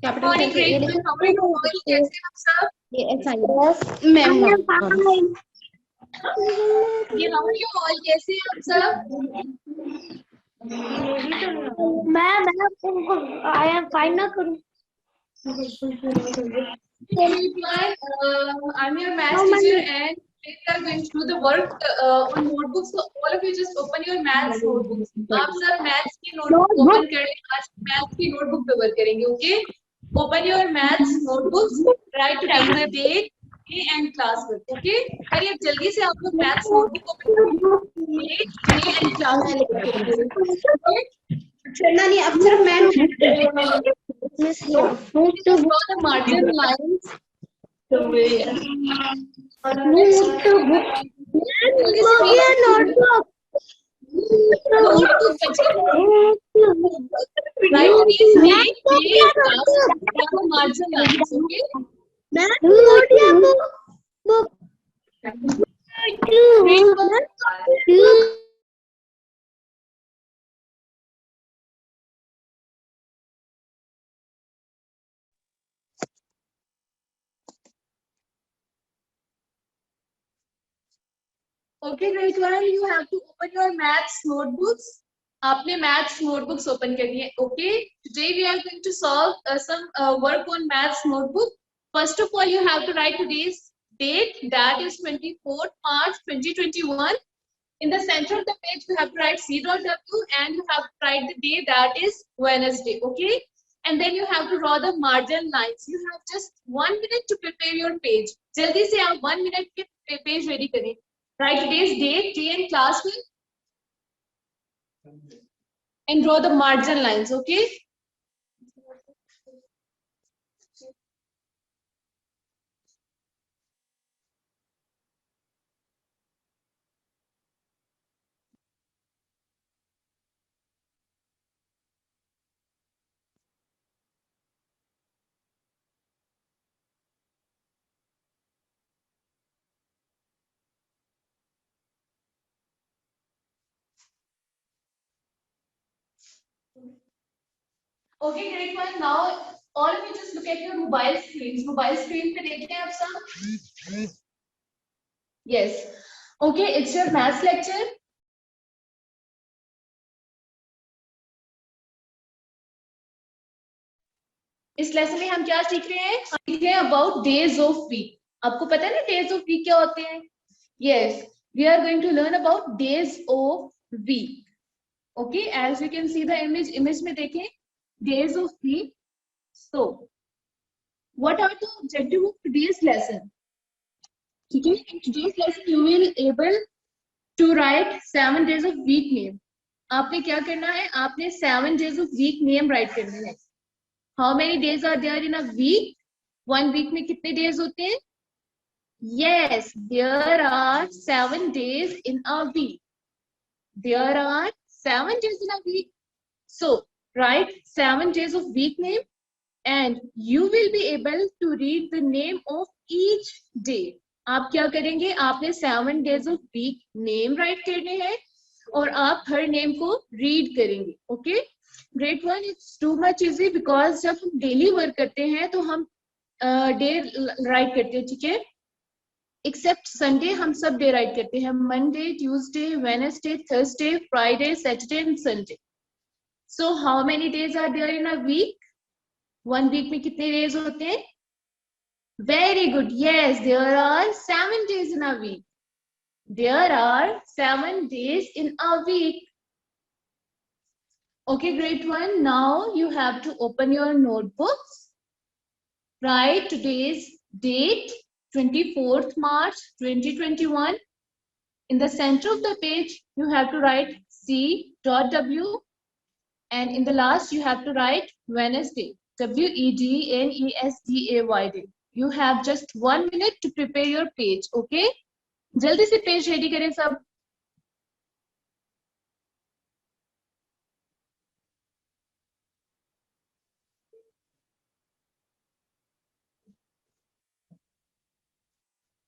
Capital Morning, करके great. लिखो। How are you all? कैसे हैं आप सब? ये ऐसा मैम ये how are you all? कैसे हैं आप सब? मैं आई एम फाइन ना करूं। I'm your maths teacher and today we are going to do the work on notebooks. So all of you just open your maths notebooks. आप सब maths की notebook open कर लें. आज maths की notebook पे work करेंगे, okay? Open your maths notebooks. Write today's date, day and class work, okay? करिए जल्दी से आप लोग maths notebook open करिए. Date, day and class work. Okay? चलना नहीं, अब सिर्फ ma'am Just draw the margin lines. Right, today's date, day and class, draw the margin lines, okay? Okay, grade 1, you have to open your maths notebooks. आपने maths notebooks open करनी है, okay? Today we are going to solve some work on maths notebook. First of all, you have to write today's date, that is 24th March 2021. In the center of the page, you have to write C.W and you have to write the day, that is Wednesday, okay? And then you have to draw the margin lines. You have just 1 minute to prepare your page. जल्दी से आप 1 minute के page ready करें. Write today's date, day and class with, and draw the margin lines, okay? Okay, great one. Now, all of you just look at your mobile screens. Mobile screen पे देखते हैं आप सब? Yes. Okay, it's your maths lecture. इस lesson में हम क्या सीख रहे हैं? सीख रहे हैं अबाउट डेज ऑफ वीक. आपको पता है ना डेज ऑफ वीक क्या होते हैं? Yes, we are going to learn about days of week. Okay, as you can see the image में देखें days of week. So, what are the objective of today's lesson? ठीक है, in today's lesson you will able to write 7 days of week name. आपने क्या करना है? आपने 7 days of week name write करने हैं. How many days are there in a week? One week में कितने days होते हैं? Yes, there are 7 days in a week. There are 7 days in a week. So, write 7 days of week name and you will be able to read the name of each day. आप क्या करेंगे? आपने 7 days of week name write करने हैं और आप her name को read करेंगे. Okay, grade 1 it's too much easy because जब हम डेली वर्क करते हैं तो हम डे राइट करते हैं, ठीक है? एक्सेप्ट संडे हम सब डे राइट करते हैं. Monday, Tuesday, Wednesday, Thursday, Friday, Saturday and Sunday. So how many days are there in a week? One week में कितने डेज होते हैं? Very good, yes, there are 7 days in a week. There are 7 days in a week. Okay, grade 1. Now you have to open your notebooks. Write today's date, 24th March 2021. In the center of the page, you have to write C.W. And in the last, you have to write Wednesday, Wednesday. You have just 1 minute to prepare your page, okay? जल्दी से page ready करें सब.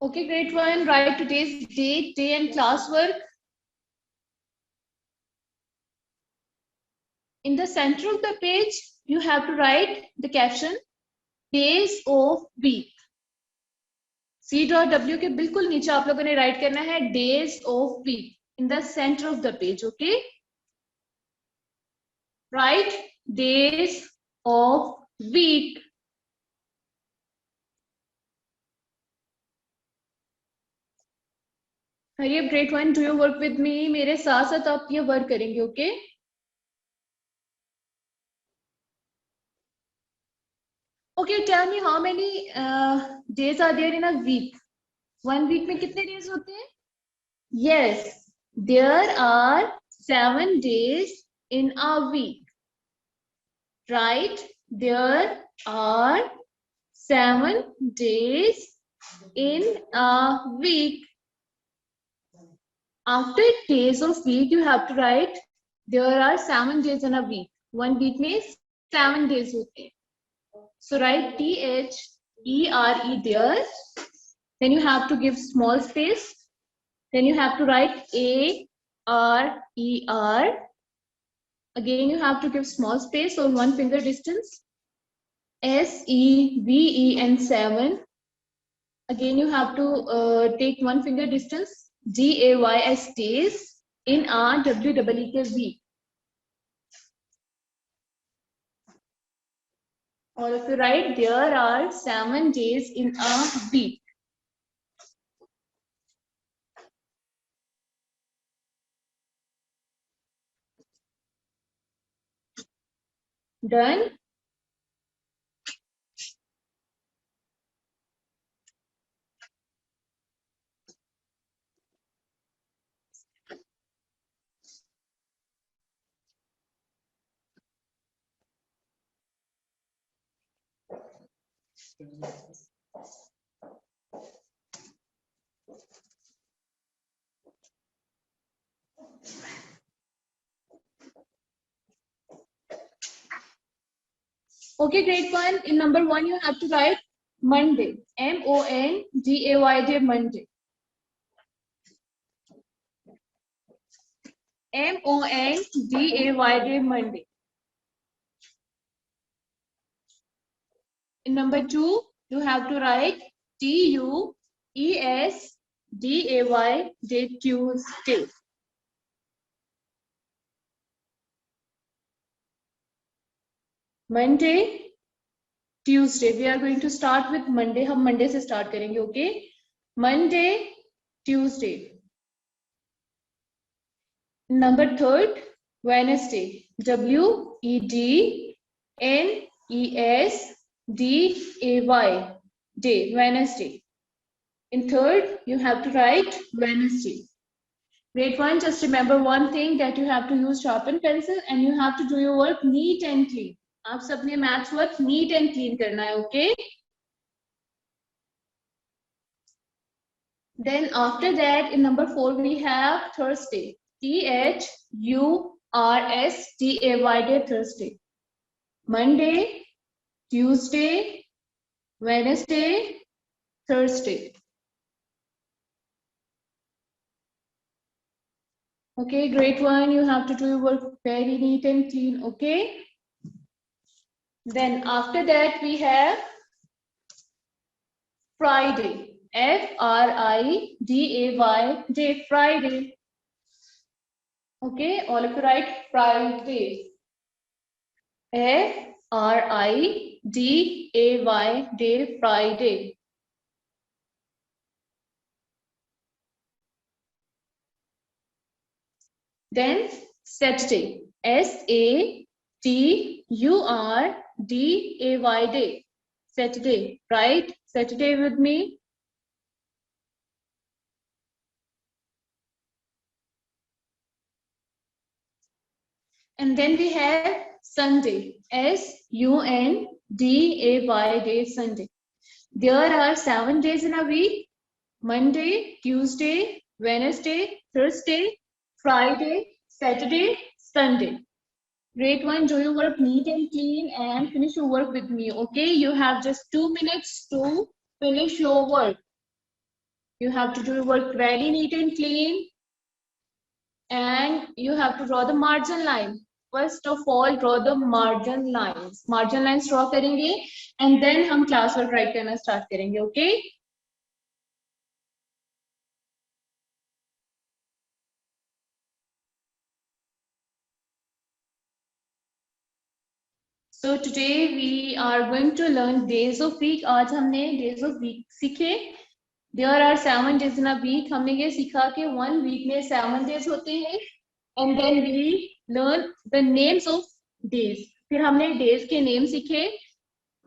Okay, grade 1, write today's date, day and class work. In the center of the page, you have to write the caption days of week. C.W के बिल्कुल नीचे आप लोगों ने write करना है days of week in the center of the page. Okay, write days of week. हरी अब grade 1, do you work with me? मेरे साथ साथ आप ये वर्क करेंगे. Okay okay, tell me how many days are there in a week? 1 week में कितने days होते हैं? Yes, there are 7 days in a week. Right? There are 7 days in a week. After days of week, you have to write there are 7 days in a week. 1 week means 7 days होते हैं. So write THERE there. Then you have to give small space. Then you have to write ARER. Again, you have to give small space on 1 finger distance. SEVE and 7. Again, you have to take 1 finger distance. DAYS days in a WEEK week. All of you write there are 7 days in a week. Done? Okay, grade 1. In number 1, you have to write Monday. MONDAY, Monday. MONDAY, Monday. In number 2, you have to write TUESDAY, Tuesday. Monday, Tuesday. We are going to start with Monday. हम Monday से start करेंगे. Okay? Monday, Tuesday. Number 3rd, Wednesday. WEDNESDAY, day, Wednesday. In 3rd, you have to write Wednesday. Grade 1, just remember one thing, that you have to use sharpened pencil and you have to do your work neat and clean. आप सबने maths work neat and clean करना है. Okay, then after that in number 4 we have Thursday. THURSDAY, Thursday. Monday, Tuesday, Wednesday, Thursday. Okay, grade 1, you have to do your work very neat and clean. Okay, then after that we have Friday. FRIDAY, day, Friday. Okay, all of you write Friday. FRIDAY, day, Friday. Then Saturday. SATURDAY, day. Saturday. Right? Saturday with me. And then we have Sunday. SUNDAY, day, Sunday. There are 7 days in a week. Monday, Tuesday, Wednesday, Thursday, Friday, Saturday, Sunday. Grade 1, do your work neat and clean and finish your work with me. Okay, you have just 2 minutes to finish your work. You have to do your work very neat and clean, and you have to draw the margin line. First of all draw the margin lines. Margin lines draw करेंगे and then हम class work right करना start करेंगे. Okay So today we are going to learn days of week. आज हमने days of week सीखे. There are 7 days in a week. हमने ये सीखा कि 1 week में 7 days होते हैं. And then we learn the names of days. फिर हमने days के name सीखे.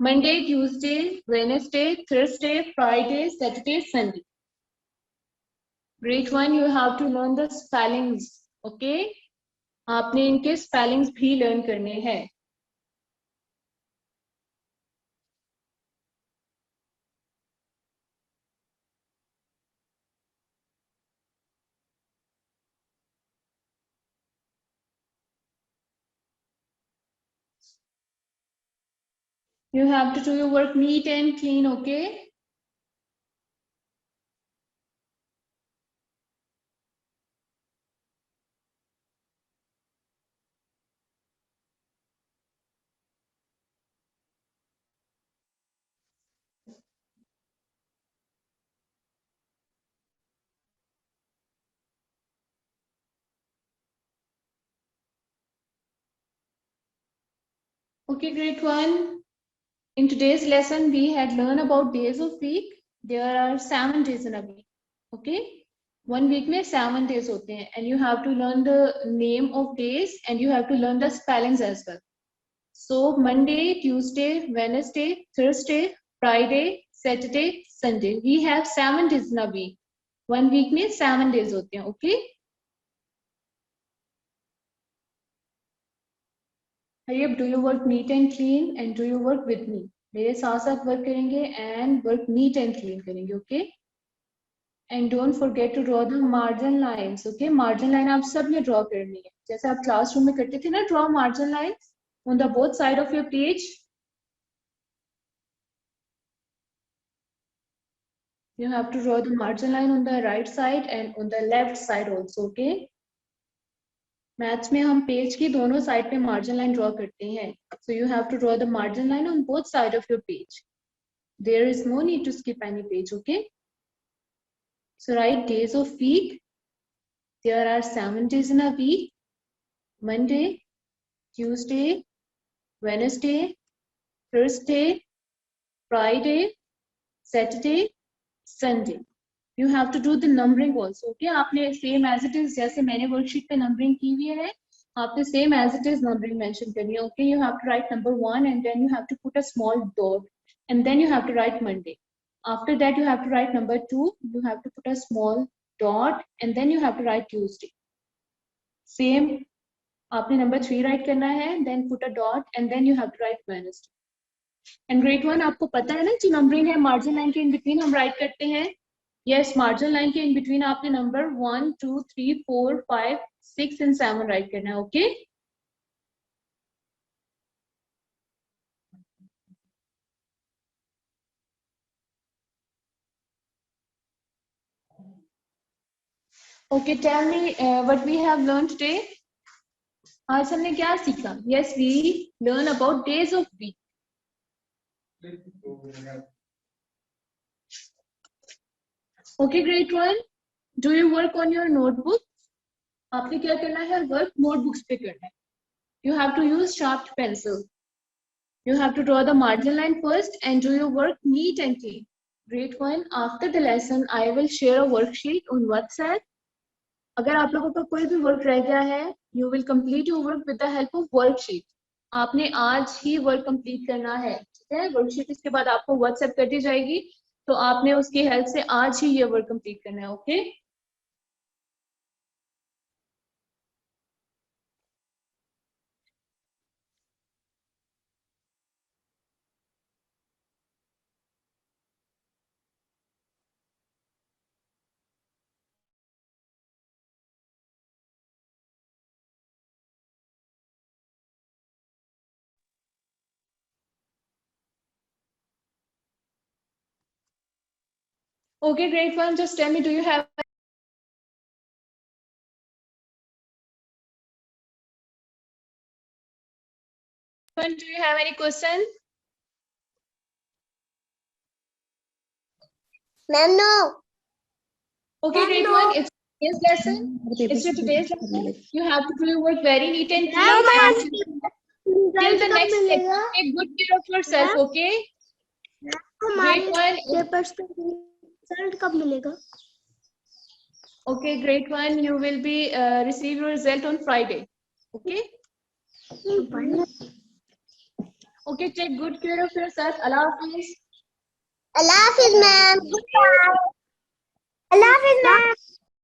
Monday, Tuesday, Wednesday, Thursday, Friday, Saturday, Sunday. Great one. You have to learn the spellings. Okay? आपने इनके spellings भी learn करने हैं. You have to do your work neat and clean, okay? Okay, great one. In today's lesson, we had learned about days of week. There are 7 days in a week. Okay? 1 week में 7 days होते हैं, and you have to learn the name of days and you have to learn the spellings as well. So Monday, Tuesday, Wednesday, Thursday, Friday, Saturday, Sunday. We have 7 days in a week. 1 week में 7 days होते हैं. Okay? हरियप, do your work neat and clean and do your work with me. मेरे साथ साथ work करेंगे and work neat and clean करेंगे. Okay? And don't forget to draw the margin lines. Okay? Margin line आप सब ने draw करनी है. जैसे आप classroom में करते थे ना, draw margin lines on the both side of your page. You have to draw the margin line on the right side and on the left side also. Okay? Maths में हम पेज की दोनों side पे margin line draw करते हैं. So you have to draw the margin line on both side of your page. There is no need to skip any page. Okay, so write days of week. There are 7 days in a week. Monday, Tuesday, Wednesday, Thursday, Friday, Saturday, Sunday. You have to do the numbering also. Okay, आपने same as it is जैसे मैंने worksheet पे numbering की हुई है, आपने same as it is numbering mention करनी है. Okay, you have to write number 1 and then you have to put a small dot and then you have to write Monday. After that you have to write number 2. You have to put a small dot and then you have to write Tuesday. Same आपने number 3 write करना है, then put a dot and then you have to write Wednesday. And grade 1 आपको पता है ना जो numbering है margin line के in between हम write करते हैं. Yes, margin line के in between आपने number 1, 2, 3, 4, 5, 6 and 7 write करना है. Okay? Okay, tell me what we have learned today. आज हमने क्या सीखा? Yes, we learn about days of week. Okay, great one. Do you work on your notebook? आपने क्या करना है? Work notebooks पे करना है. You have to use sharp pencil. You have to draw the margin line first and do your work neat and clean. Great one. After the lesson, I will share a worksheet on WhatsApp. अगर आप लोगों का कोई भी work रह गया है, you will complete your work with the help of worksheet. आपने आज ही वर्क कंप्लीट करना है. ठीक है? वर्कशीट इसके बाद आपको WhatsApp कर दी जाएगी, तो आपने उसकी हेल्प से आज ही ये वर्क कंप्लीट करना है. Okay? Okay, great one. Just tell me, do you have one, do you have any question? Ma'am, no. Okay, grade one, it's today's lesson. It's your today's lesson. You have to do your work very neat and clean. Till the next lesson, take good care of yourself, okay? Grade one, papers का result कब मिलेगा? okay, grade one, you will be receive your result on Friday. Okay? Okay, take good care of yourself. Allah Hafiz. Allah Hafiz, ma'am. Allah Hafiz, ma'am.